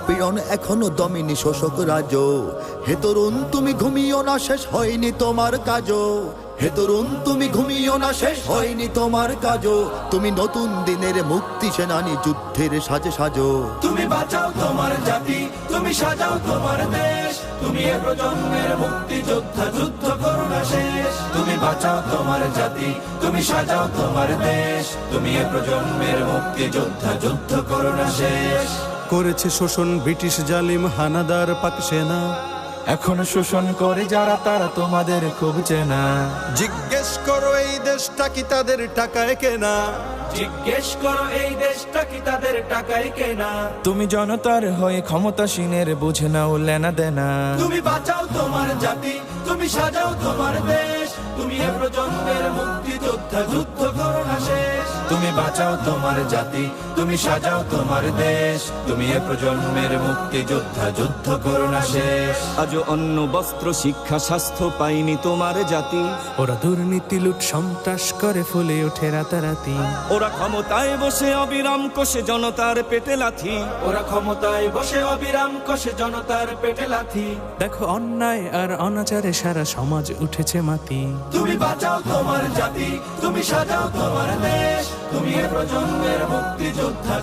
পীড়ন এখনো দমিনি শোষক রাজ। হে তরুণ তুমি ঘুমিও না, শেষ হয়নি তোমার কাজ। হে তরুণ তুমি ঘুমিও না, শেষ হয়নি তোমার কাজ। তুমি নতুন দিনের মুক্তি সেনানী, যুদ্ধের সাজে সাজো। তুমি বাঁচাও তোমার জাতি, তুমি সাজাও তোমার দেশ। তুমি এ প্রজন্মের মুক্তি যোদ্ধা, যুদ্ধ করো না শেষ। তুমি বাঁচাও তোমার জাতি, তুমি সাজাও তোমার দেশ। তুমি এ প্রজন্মের মুক্তি যোদ্ধা, যুদ্ধ করো না শেষ। করেছে শোষণ ব্রিটিশ জালিম হানাদার পাক সেনা। এখন শোষণ করে যারা, তারা তোমাদের খুব চেনা। জিজ্ঞেস করো এই দেশটা কি তাদের টাকায় কেনা। জিজ্ঞেস করো এই দেশটা কি তাদের টাকায় কেনা। তুমি জনতার হয়ে ক্ষমতাসীনের বুঝে নাও লেনা দেনা। তুমি বাঁচাও তোমার জাতি, তুমি সাজাও তোমার দেশ। তুমি এ প্রজন্মের মুক্তি যোদ্ধা, যুদ্ধ করো না শেষ। তুমি বাঁচাও তোমার জাতি, তুমি সাজাও তোমার দেশ। তুমি এ প্রজন্মের মুক্তি যোদ্ধা, যুদ্ধ করো না শেষ। আজও অন্ন বস্ত্র শিক্ষা স্বাস্থ্য পাইনি তোমার জাতি। ওরা দুর্নীতি লুট সন্ত্রাস করে ফুলে ওঠে রাতারাতি। ওরা ক্ষমতায় বসে অবিরাম কষে জনতার পেটে লাথি। ওরা ক্ষমতায় বসে অবিরাম কষে জনতার পেটে লাথি। দেখো অন্যায় আর অনাচারে সারা সমাজ উঠেছে মাতি। তুমি বাঁচাও তোমার জাতি, তুমি সাজাও তোমার দেশ। তুমি এ প্রজন্মের মুক্তি যোদ্ধা,